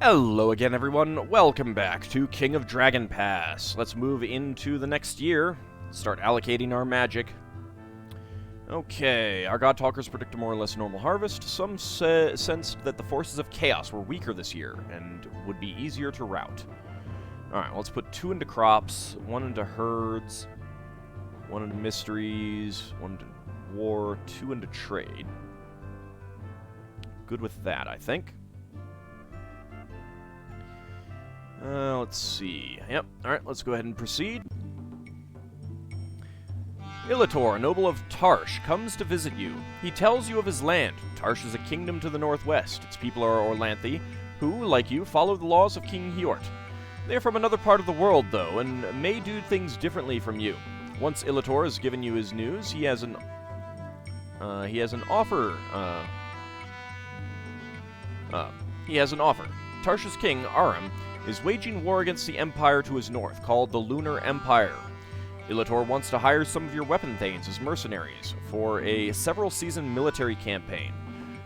Hello again, everyone. Welcome back to King of Dragon Pass. Let's move into the next year. Start allocating our magic. Okay, our God Talkers predict a more or less normal harvest. Some sensed that the forces of chaos were weaker this year and would be easier to rout. Alright, let's put 2 into crops, 1 into herds, 1 into mysteries, 1 into war, 2 into trade. Good with that, I think. Let's see. Yep, alright, let's go ahead and proceed. Ilator, noble of Tarsh, comes to visit you. He tells you of his land. Tarsh is a kingdom to the northwest. Its people are Orlanthi, who, like you, follow the laws of King Hjort. They are from another part of the world, though, and may do things differently from you. Once Ilator has given you his news, he has an offer. He has an offer. Tarsh's king, Aram, is waging war against the empire to his north, called the Lunar Empire. Ilator wants to hire some of your weapon thanes as mercenaries for a several-season military campaign.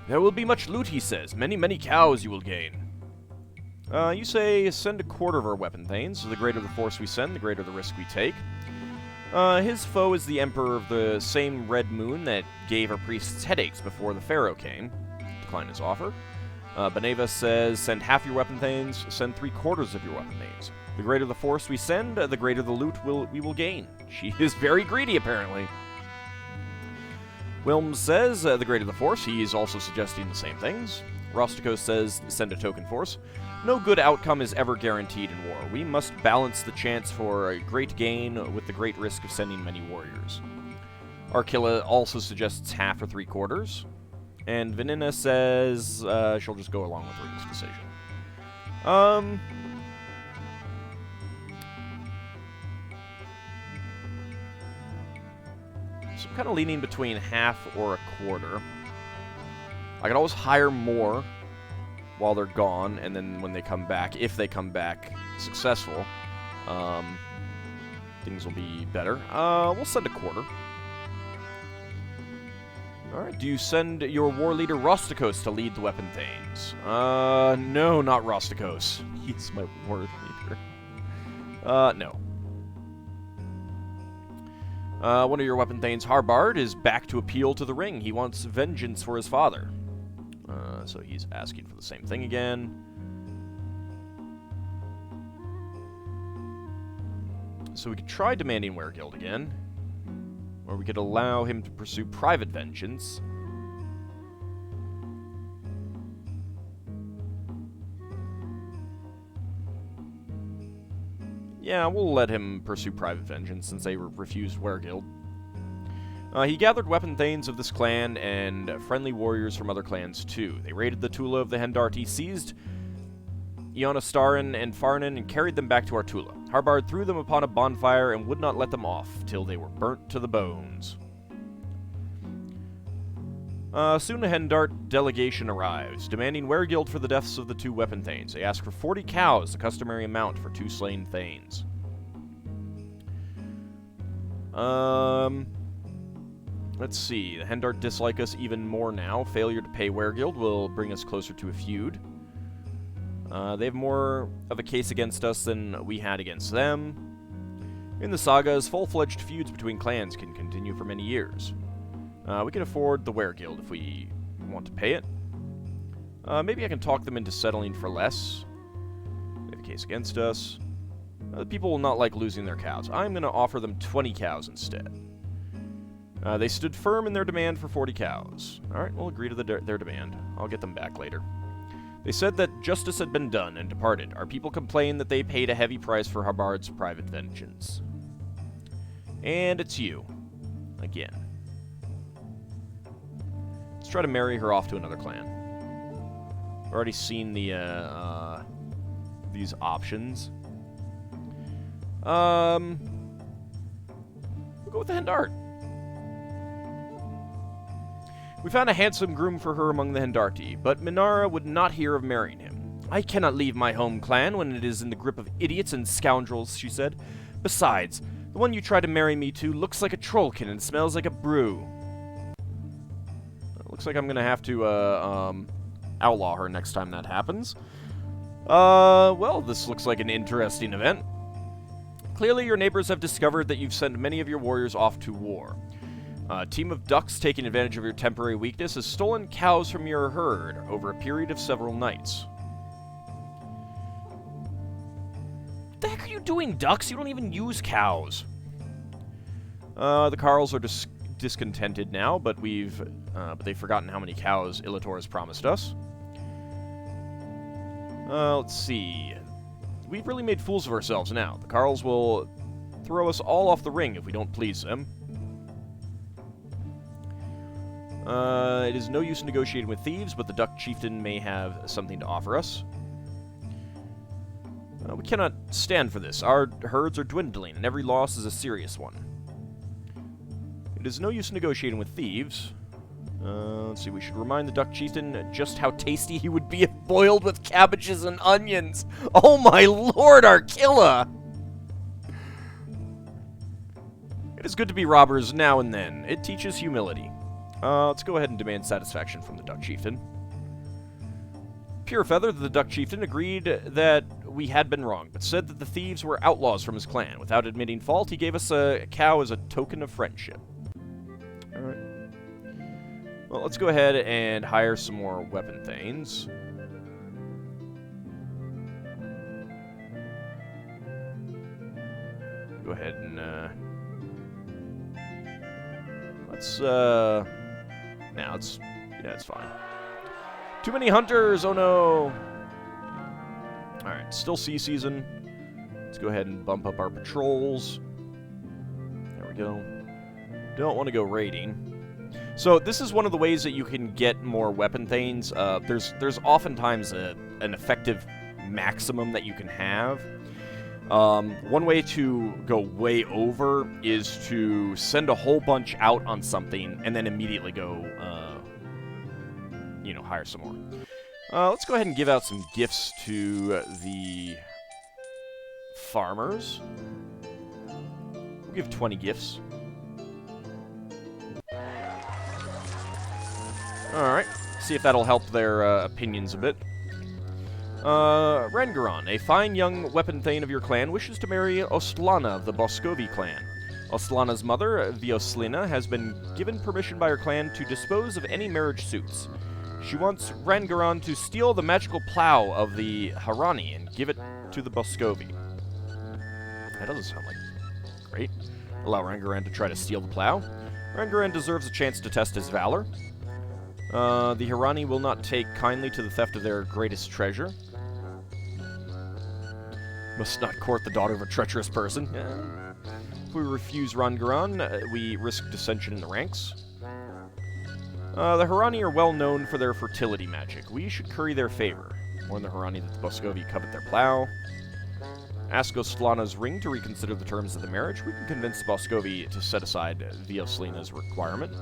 There will be much loot, he says. Many cows you will gain. You say send a quarter of our weapon thanes. The greater the force we send, the greater the risk we take. His foe is the Emperor of the same Red Moon that gave our priests headaches before the Pharaoh came. Decline his offer. Beneva says, send half your weapon thanes, send 3/4 of your weapon thanes. The greater the force we send, the greater the loot we will gain. She is very greedy, apparently. Wilms says, the greater the force. He is also suggesting the same things. Rostikos says, send a token force. No good outcome is ever guaranteed in war. We must balance the chance for a great gain with the great risk of sending many warriors. Arkilla also suggests half or 3/4. And Vanina says she'll just go along with Rita's decision. So I'm kind of leaning between half or a quarter. I can always hire more while they're gone, and then when they come back, if they come back successful, things will be better. We'll send a quarter. Alright, do you send your war leader Rostikos to lead the weapon thanes? No, not Rostikos. He's my war leader. No. One of your weapon thanes, Harbard, is back to appeal to the ring. He wants vengeance for his father. So he's asking for the same thing again. So we could try demanding Weregild again. Or we could allow him to pursue private vengeance. Yeah, we'll let him pursue private vengeance since they refused Weregild. He gathered weapon thanes of this clan and friendly warriors from other clans too. They raided the Tula of the Hendarti, seized Ionastarin and Farnan, and carried them back to Artula. Harbard threw them upon a bonfire and would not let them off till they were burnt to the bones. Soon a Hendart delegation arrives, demanding Weregild for the deaths of the 2 weapon thanes. They ask for 40 cows, the customary amount for 2 slain thanes. Let's see. The Hendart dislike us even more now. Failure to pay Weregild will bring us closer to a feud. They have more of a case against us than we had against them. In the sagas, full-fledged feuds between clans can continue for many years. We can afford the Weregild if we want to pay it. Maybe I can talk them into settling for less. They have a case against us. The people will not like losing their cows. I'm going to offer them 20 cows instead. They stood firm in their demand for 40 cows. Alright, we'll agree to their demand. I'll get them back later. They said that justice had been done and departed. Our people complained that they paid a heavy price for Harbard's private vengeance. And it's you. Again. Let's try to marry her off to another clan. I've already seen the, these options. We'll go with the Hendart. We found a handsome groom for her among the Hendarti, but Minara would not hear of marrying him. I cannot leave my home clan when it is in the grip of idiots and scoundrels, she said. Besides, the one you try to marry me to looks like a trollkin and smells like a brew. Looks like I'm gonna have to, outlaw her next time that happens. Well, this looks like an interesting event. Clearly, your neighbors have discovered that you've sent many of your warriors off to war. A team of ducks, taking advantage of your temporary weakness, has stolen cows from your herd over a period of several nights. What the heck are you doing, ducks? You don't even use cows. The Carls are discontented now, but they've forgotten how many cows Ilator has promised us. Let's see. We've really made fools of ourselves now. The Carls will throw us all off the ring if we don't please them. It is no use negotiating with thieves, but the Duck Chieftain may have something to offer us. We cannot stand for this. Our herds are dwindling, and every loss is a serious one. It is no use negotiating with thieves. Let's see, we should remind the Duck Chieftain just how tasty he would be if boiled with cabbages and onions. Oh my lord, Arkilla! It is good to be robbers now and then. It teaches humility. Let's go ahead and demand satisfaction from the Duck Chieftain. Purefeather, the Duck Chieftain, agreed that we had been wrong, but said that the thieves were outlaws from his clan. Without admitting fault, he gave us a cow as a token of friendship. Alright. Well, let's go ahead and hire some more weapon thanes. Go ahead and, let's, it's fine. Too many hunters, oh no! Alright, still sea season. Let's go ahead and bump up our patrols. There we go. Don't want to go raiding. So this is one of the ways that you can get more weapon thanes. There's oftentimes an effective maximum that you can have. One way to go way over is to send a whole bunch out on something and then immediately go, hire some more. Let's go ahead and give out some gifts to the farmers. We'll give 20 gifts. Alright, see if that'll help their opinions a bit. Rengaron, a fine young weapon thane of your clan, wishes to marry Ostlana of the Boskovi clan. Ostlana's mother, Vioslina, has been given permission by her clan to dispose of any marriage suits. She wants Rengaron to steal the magical plow of the Harani and give it to the Boskovi. That doesn't sound like great. Allow Rengaron to try to steal the plow. Rengaron deserves a chance to test his valor. The Harani will not take kindly to the theft of their greatest treasure. Must not court the daughter of a treacherous person. If we refuse Rengaron, we risk dissension in the ranks. The Harani are well known for their fertility magic. We should curry their favor. Warn the Harani that the Boskovi covet their plow. Ask Ostlana's ring to reconsider the terms of the marriage. We can convince the Boskovi to set aside Vioslina's requirement.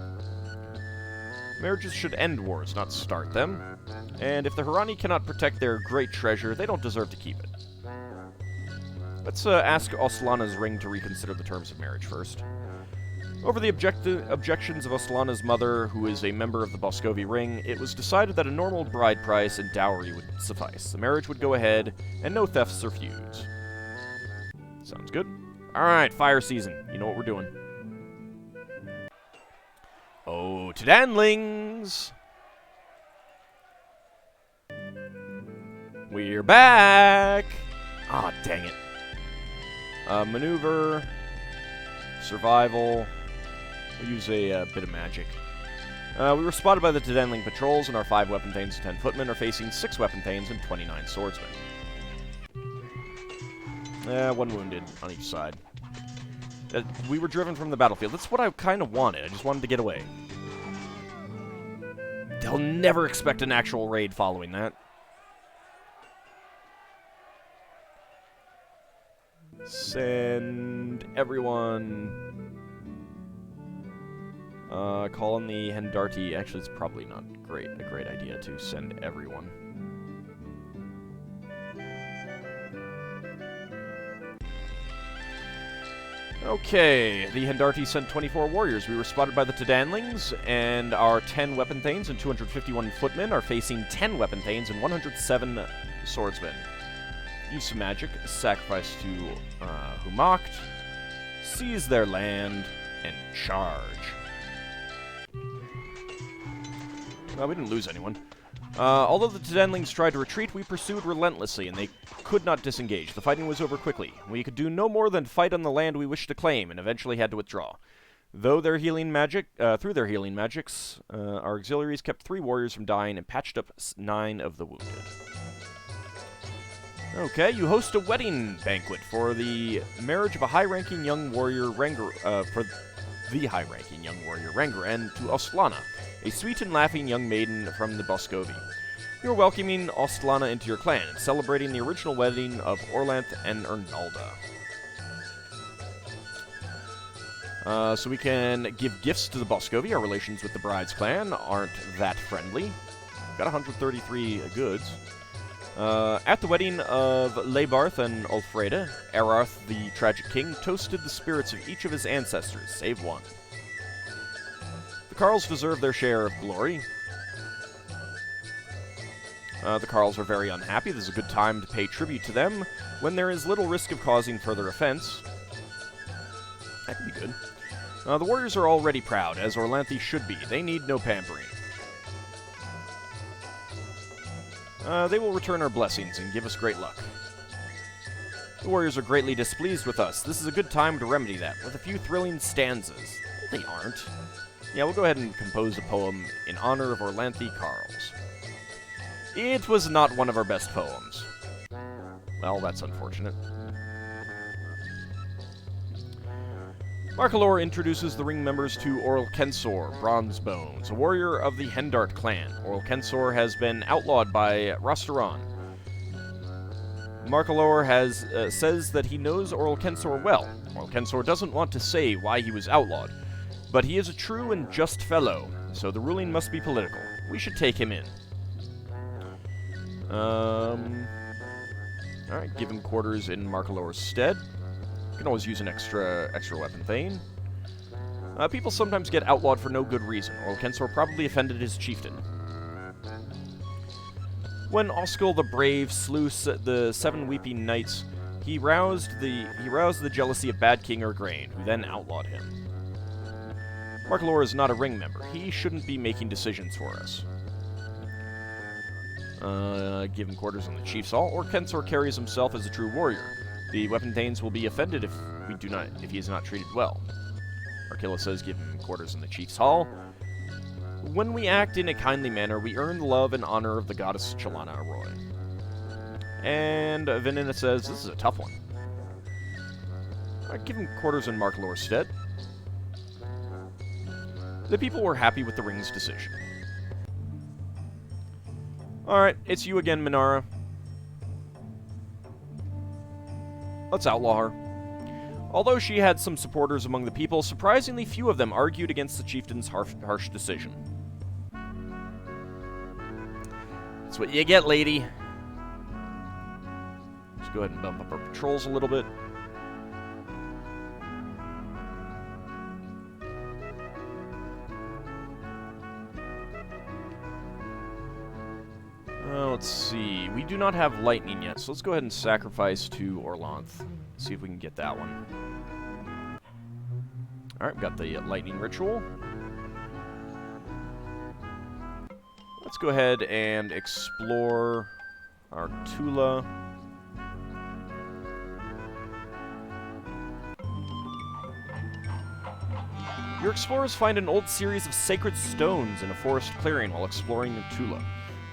Marriages should end wars, not start them. And if the Harani cannot protect their great treasure, they don't deserve to keep it. Let's ask Ostlana's ring to reconsider the terms of marriage first. Over the objections of Ostlana's mother, who is a member of the Boskovi ring, it was decided that a normal bride price and dowry would suffice. The marriage would go ahead, and no thefts or feuds. Sounds good. Alright, fire season. You know what we're doing. Oh, Tadanlings! We're back! Ah, dang it. Maneuver. Survival. We'll use a bit of magic. We were spotted by the Tadanling patrols, and our 5 weapon thanes and 10 footmen are facing 6 weapon thanes and 29 swordsmen. 1 wounded on each side. We were driven from the battlefield. That's what I kind of wanted. I just wanted to get away. They'll never expect an actual raid following that. Send everyone. Call in the Hendarti. Actually, it's probably not a great idea to send everyone. Okay, the Hendarti sent 24 warriors. We were spotted by the Tadanlings, and our 10 weapon thanes and 251 footmen are facing 10 weapon thanes and 107 swordsmen. use some magic, sacrifice to who mocked, seize their land, and charge. Well, we didn't lose anyone. Although the Tedenlings tried to retreat, we pursued relentlessly, and they could not disengage. The fighting was over quickly. We could do no more than fight on the land we wished to claim, and eventually had to withdraw. Through their healing magics, our auxiliaries kept 3 warriors from dying and patched up 9 of the wounded. Okay, you host a wedding banquet for the marriage of a high-ranking young warrior Rengr, and to Ostlana, a sweet and laughing young maiden from the Boscovi. You are welcoming Ostlana into your clan and celebrating the original wedding of Orlanth and Ernalda. So we can give gifts to the Boscovi. Our relations with the bride's clan aren't that friendly. We've got 133 goods. At the wedding of Leibarth and Ulfreda, Erarth, the tragic king, toasted the spirits of each of his ancestors, save one. The Carls deserve their share of glory. The Carls are very unhappy. This is a good time to pay tribute to them when there is little risk of causing further offense. That could be good. The warriors are already proud, as Orlanthi should be. They need no pampering. They will return our blessings and give us great luck. The warriors are greatly displeased with us. This is a good time to remedy that, with a few thrilling stanzas. They aren't. Yeah, we'll go ahead and compose a poem in honor of Orlanthi Carls. It was not one of our best poems. Well, that's unfortunate. Markalor introduces the ring members to Orl Kensor, Bronzebones, a warrior of the Hendart clan. Orl Kensor has been outlawed by Rosteron. Markalor says that he knows Orl Kensor well. Orl Kensor doesn't want to say why he was outlawed, but he is a true and just fellow, so the ruling must be political. We should take him in. Alright, give him quarters in Markalor's stead. You can always use an extra weapon thane. People sometimes get outlawed for no good reason. Orl Kensor probably offended his chieftain. When Oskel the Brave slew the 7 weeping knights, he roused the jealousy of Bad King Ergrain, who then outlawed him. Markalor is not a ring member. He shouldn't be making decisions for us. Give him quarters in the Chief's Hall, or Kensor carries himself as a true warrior. The weapon thanes will be offended if he is not treated well. Arkilla says give him quarters in the Chief's Hall. When we act in a kindly manner, we earn the love and honor of the goddess Chalana Arroy. And Venina says this is a tough one. Give him quarters in Markalor's stead. The people were happy with the ring's decision. Alright, it's you again, Minara. Let's outlaw her. Although she had some supporters among the people, surprisingly few of them argued against the chieftain's harsh decision. That's what you get, lady. Let's go ahead and bump up our patrols a little bit. Let's see. We do not have lightning yet, so let's go ahead and sacrifice to Orlanth. See if we can get that one. Alright, we've got the lightning ritual. Let's go ahead and explore our Tula. Your explorers find an old series of sacred stones in a forest clearing while exploring Tula.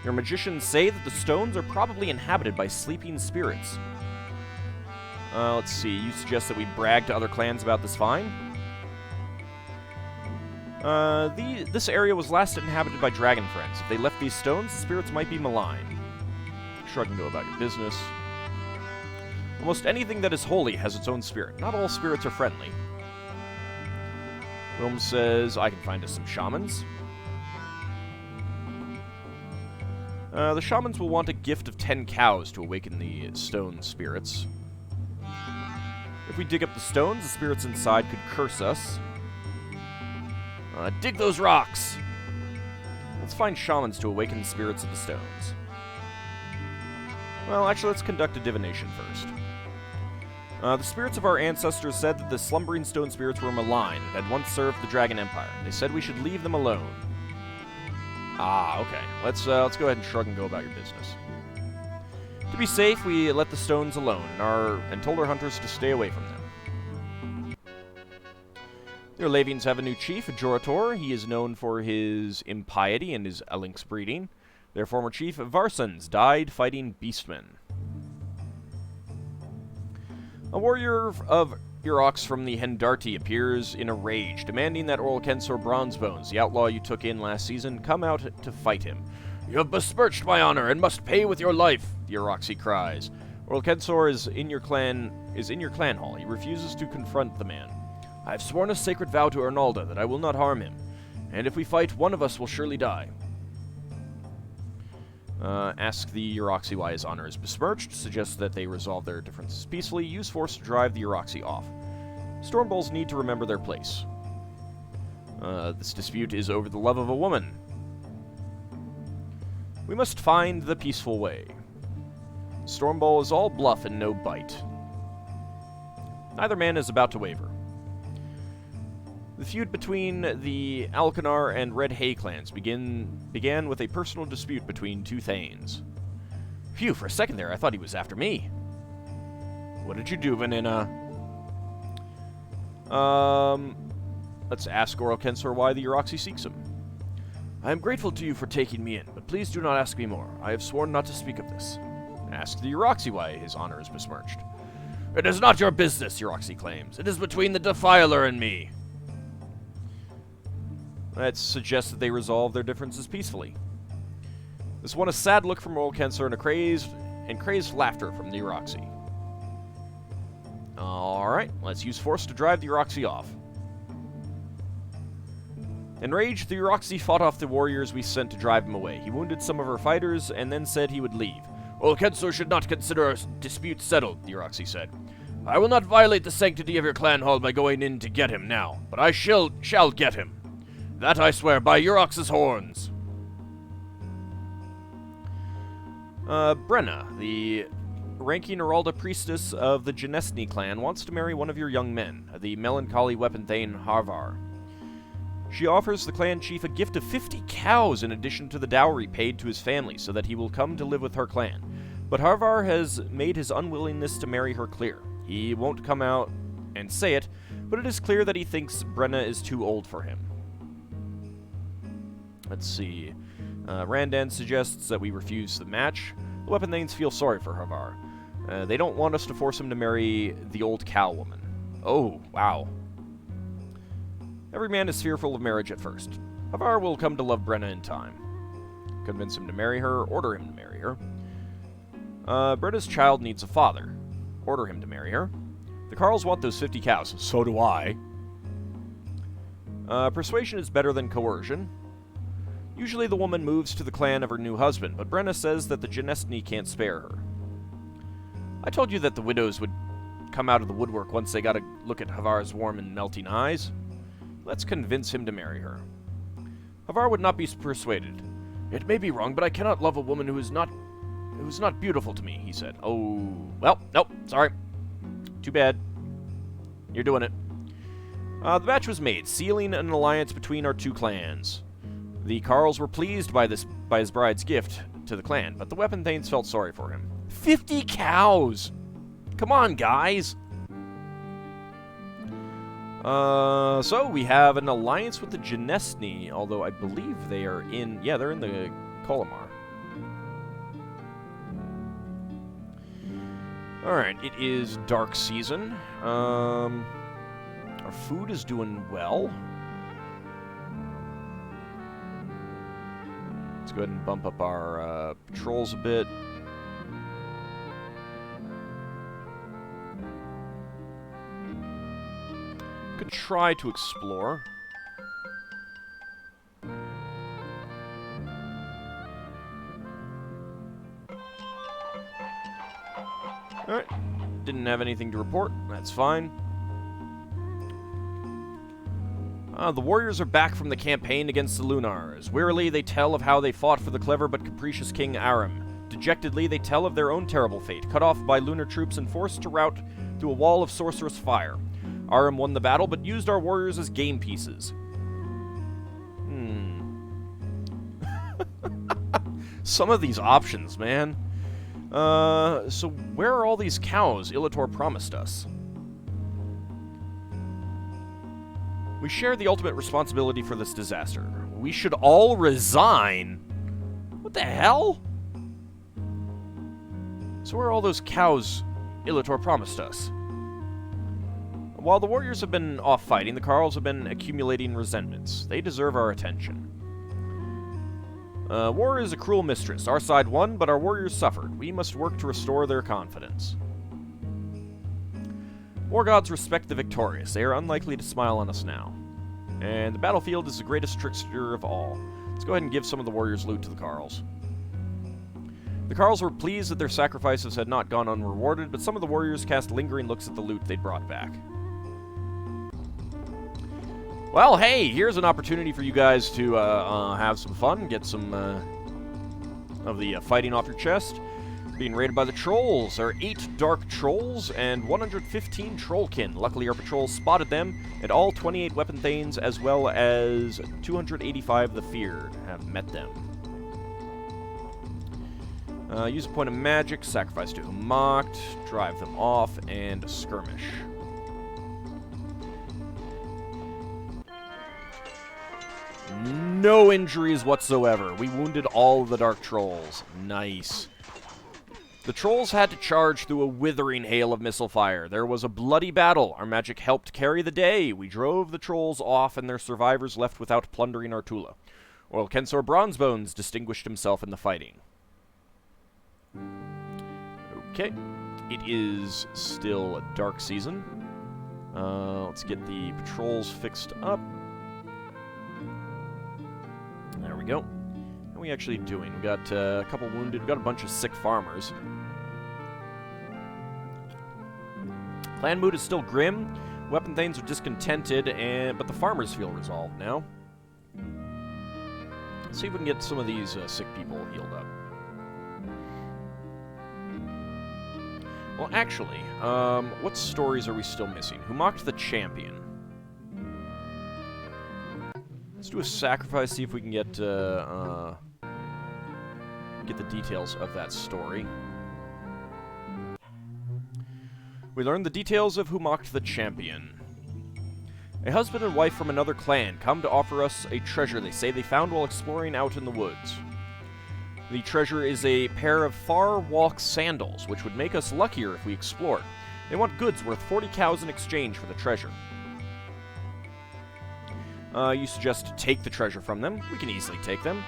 Your magicians say that the stones are probably inhabited by sleeping spirits. Let's see. You suggest that we brag to other clans about this find? This area was last inhabited by dragon friends. If they left these stones, the spirits might be maligned. Shrug and go about your business. Almost anything that is holy has its own spirit. Not all spirits are friendly. Wilm says, I can find us some shamans. The shamans will want a gift of 10 cows to awaken the stone spirits. If we dig up the stones, the spirits inside could curse us. Dig those rocks! Let's find shamans to awaken the spirits of the stones. Well, actually, let's conduct a divination first. The spirits of our ancestors said that the slumbering stone spirits were malign and had once served the Dragon Empire. They said we should leave them alone. Ah, okay. Let's go ahead and shrug and go about your business. To be safe, we let the stones alone and told our hunters to stay away from them. The Orlavians have a new chief, Jorator. He is known for his impiety and his lynx breeding. Their former chief, Varsons, died fighting beastmen. A warrior of Urox from the Hendarti appears in a rage, demanding that Orlkensor Bronzebones, the outlaw you took in last season, come out to fight him. You have besmirched my honor and must pay with your life, the Uroxi cries. Orlkensor is in your clan hall. He refuses to confront the man. I have sworn a sacred vow to Arnalda that I will not harm him, and if we fight, one of us will surely die. Ask the Uroxi why his honor is besmirched, suggests that they resolve their differences peacefully, use force to drive the Uroxi off. Stormbulls need to remember their place. This dispute is over the love of a woman. We must find the peaceful way. Stormbull is all bluff and no bite. Neither man is about to waver. The feud between the Alcanar and Red Hay clans began with a personal dispute between two Thanes. Phew, for a second there, I thought he was after me. What did you do, Vanina? Let's ask Orlkensor why the Uroxi seeks him. I am grateful to you for taking me in, but please do not ask me more. I have sworn not to speak of this. Ask the Uroxi why his honor is besmirched. It is not your business, Uroxi claims. It is between the Defiler and me. That suggests that they resolve their differences peacefully. This won a sad look from Orlkensor and crazed laughter from the Uroxi. Alright, let's use force to drive the Uroxi off. Enraged, the Uroxi fought off the warriors we sent to drive him away. He wounded some of our fighters and then said he would leave. Orlkensor should not consider our dispute settled, the Uroxi said. I will not violate the sanctity of your clan hall by going in to get him now, but I shall get him. That I swear by Urox's horns. Brenna, the ranking Aralda priestess of the Genestny clan, wants to marry one of your young men, the melancholy weapon thane Harvar. She offers the clan chief a gift of 50 cows in addition to the dowry paid to his family so that he will come to live with her clan. But Harvar has made his unwillingness to marry her clear. He won't come out and say it, but it is clear that he thinks Brenna is too old for him. Let's see. Randan suggests that we refuse the match. The weapon thanes feel sorry for Harvar. They don't want us to force him to marry the old cow woman. Oh, wow. Every man is fearful of marriage at first. Harvar will come to love Brenna in time. Convince him to marry her, order him to marry her. Brenna's child needs a father. Order him to marry her. The Carls want those 50 cows. So do I. Persuasion is better than coercion. Usually the woman moves to the clan of her new husband, but Brenna says that the Genestny can't spare her. I told you that the widows would come out of the woodwork once they got a look at Havar's warm and melting eyes. Let's convince him to marry her. Harvar would not be persuaded. It may be wrong, but I cannot love a woman who is not beautiful to me, he said. Oh, well, nope, sorry. Too bad. You're doing it. The match was made, sealing an alliance between our two clans. The Carls were pleased by his bride's gift to the clan, but the weapon thanes felt sorry for him. 50 cows! Come on, guys! So we have an alliance with the Genestny, although I believe they are they're in the Colomar. Alright, it is dark season. Our food is doing well. Let's go ahead and bump up our patrols a bit. Could try to explore. Alright. Didn't have anything to report. That's fine. The warriors are back from the campaign against the Lunars. Wearily, they tell of how they fought for the clever but capricious King Aram, Dejectedly, they tell of their own terrible fate, cut off by lunar troops and forced to rout through a wall of sorcerous fire. Aram won the battle, but used our warriors as game pieces. Some of these options, man. So where are all these cows Ilator promised us? We share the ultimate responsibility for this disaster. We should all resign? What the hell? So where are all those cows Ilator promised us? While the warriors have been off fighting, the Carls have been accumulating resentments. They deserve our attention. War is a cruel mistress. Our side won, but our warriors suffered. We must work to restore their confidence. War gods respect the victorious. They are unlikely to smile on us now. And the battlefield is the greatest trickster of all. Let's go ahead and give some of the warriors' loot to the Carls. The Carls were pleased that their sacrifices had not gone unrewarded, but some of the warriors cast lingering looks at the loot they'd brought back. Well, hey, here's an opportunity for you guys to have some fun, get some of the fighting off your chest. Being raided by the trolls. There are 8 dark trolls and 115 trollkin. Luckily, our patrol spotted them, and all 28 weapon thanes, as well as 285 the feared, have met them. Use a point of magic, sacrifice to whom mocked, drive them off, and skirmish. No injuries whatsoever. We wounded all of the dark trolls. Nice. The trolls had to charge through a withering hail of missile fire. There was a bloody battle. Our magic helped carry the day. We drove the trolls off, and their survivors left without plundering our Tula. Oil Kensor Bronzebones distinguished himself in the fighting. Okay. It is still a dark season. Let's get the patrols fixed up. There we go. How are we actually doing? We got a couple wounded. We got a bunch of sick farmers. Clan mood is still grim. Weapon thanes are discontented, but the farmers feel resolved now. Let's see if we can get some of these sick people healed up. Well, actually, what stories are we still missing? Who mocked the champion? Let's do a sacrifice, see if we can get the details of that story. We learned the details of who mocked the champion. A husband and wife from another clan come to offer us a treasure they say they found while exploring out in the woods. The treasure is a pair of far walk sandals, which would make us luckier if we explored. They want goods worth 40 cows in exchange for the treasure. You suggest to take the treasure from them. We can easily take them.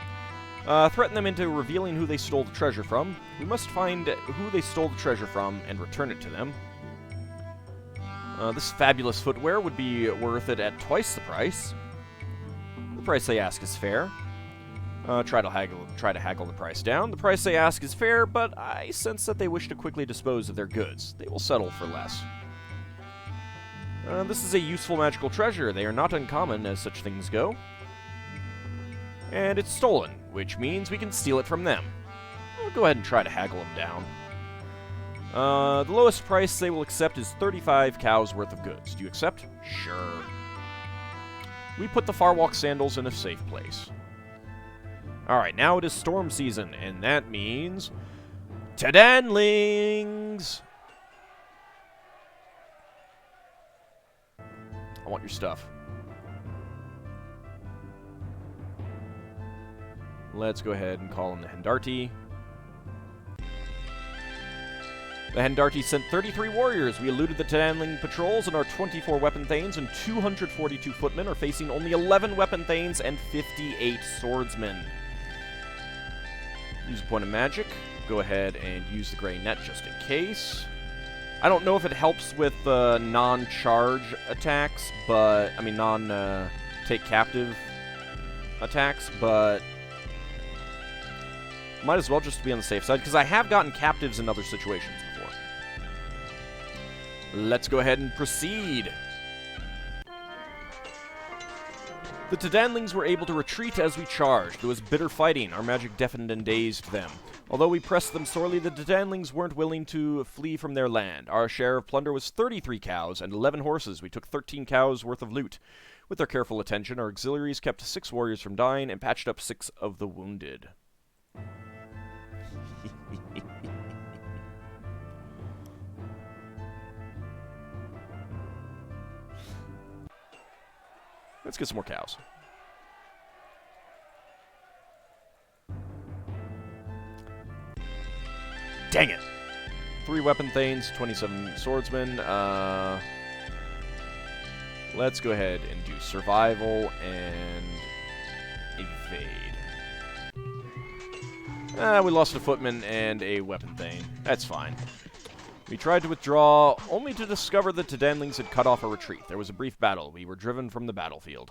Threaten them into revealing who they stole the treasure from. We must find who they stole the treasure from and return it to them. This fabulous footwear would be worth it at twice the price. The price they ask is fair. Try to haggle the price down. The price they ask is fair, but I sense that they wish to quickly dispose of their goods. They will settle for less. This is a useful magical treasure. They are not uncommon as such things go. And it's stolen, which means we can steal it from them. We'll go ahead and try to haggle them down. The lowest price they will accept is 35 cows worth of goods. Do you accept? Sure. We put the Farwalk sandals in a safe place. Alright, now it is storm season, and that means Tadanlings! I want your stuff. Let's go ahead and call in the Hendarti. The Hendarti sent 33 warriors. We eluded the Tadanling patrols, and our 24 weapon thanes and 242 footmen are facing only 11 weapon thanes and 58 swordsmen. Use a point of magic. Go ahead and use the gray net just in case. I don't know if it helps with non-charge attacks, but I mean non-take captive attacks, but might as well just be on the safe side, because I have gotten captives in other situations before. Let's go ahead and proceed. The Tadanlings were able to retreat as we charged. There was bitter fighting. Our magic deafened and dazed them. Although we pressed them sorely, the Danlings weren't willing to flee from their land. Our share of plunder was 33 cows and 11 horses. We took 13 cows worth of loot. With their careful attention, our auxiliaries kept 6 warriors from dying and patched up 6 of the wounded. Let's get some more cows. Dang it! 3 weapon thanes, 27 swordsmen. Let's go ahead and do survival and evade. We lost a footman and a weapon thane. That's fine. We tried to withdraw, only to discover that the Danlings had cut off our retreat. There was a brief battle. We were driven from the battlefield.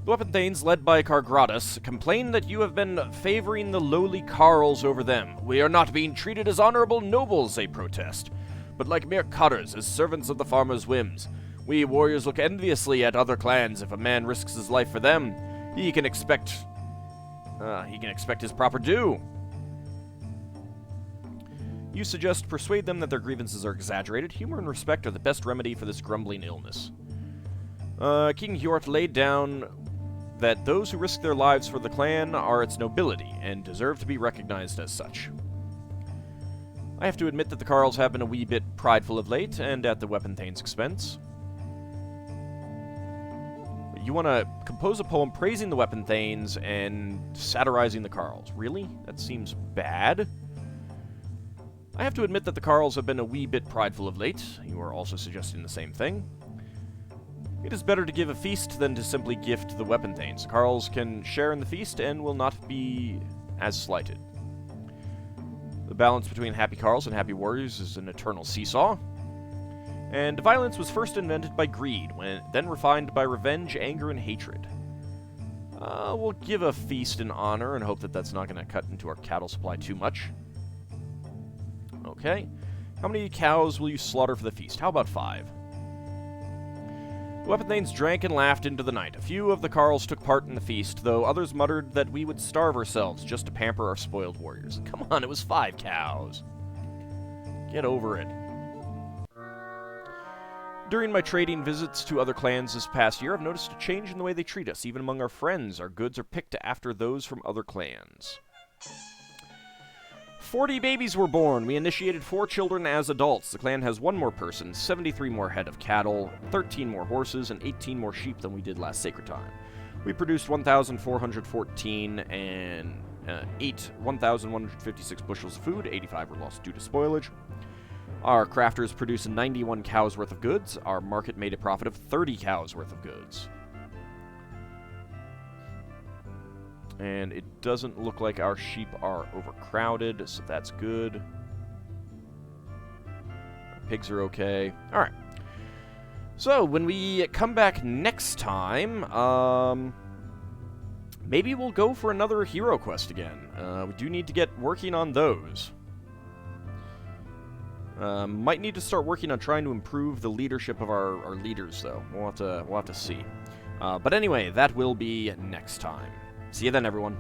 The weapon thanes, led by Cargratus, complain that you have been favoring the lowly carls over them. We are not being treated as honorable nobles, they protest, but like mere cottars, as servants of the farmer's whims. We warriors look enviously at other clans. If a man risks his life for them, he can expect his proper due. You suggest persuade them that their grievances are exaggerated. Humor and respect are the best remedy for this grumbling illness. King Hjort laid down that those who risk their lives for the clan are its nobility, and deserve to be recognized as such. I have to admit that the carls have been a wee bit prideful of late, and at the weapon thane's expense. You want to compose a poem praising the weapon thanes and satirizing the carls. Really? That seems bad. I have to admit that the carls have been a wee bit prideful of late. You are also suggesting the same thing. It is better to give a feast than to simply gift the weapon thanes. The carls can share in the feast and will not be as slighted. The balance between happy carls and happy warriors is an eternal seesaw. And violence was first invented by greed, then refined by revenge, anger, and hatred. We'll give a feast in honor and hope that that's not going to cut into our cattle supply too much. Okay. How many cows will you slaughter for the feast? How about 5? The weapon thanes drank and laughed into the night. A few of the carls took part in the feast, though others muttered that we would starve ourselves just to pamper our spoiled warriors. Come on, it was 5 cows. Get over it. During my trading visits to other clans this past year, I've noticed a change in the way they treat us. Even among our friends, our goods are picked after those from other clans. 40 babies were born. We initiated 4 children as adults. The clan has 1 more person, 73 more head of cattle, 13 more horses, and 18 more sheep than we did last Sacred Time. We produced 1,414 and ate 1,156 bushels of food. 85 were lost due to spoilage. Our crafters produced 91 cows worth of goods. Our market made a profit of 30 cows worth of goods. And it doesn't look like our sheep are overcrowded, so that's good. Our pigs are okay. Alright. So, when we come back next time, maybe we'll go for another hero quest again. We do need to get working on those. Might need to start working on trying to improve the leadership of our leaders, though. We'll have to see. But anyway, that will be next time. See you then, everyone.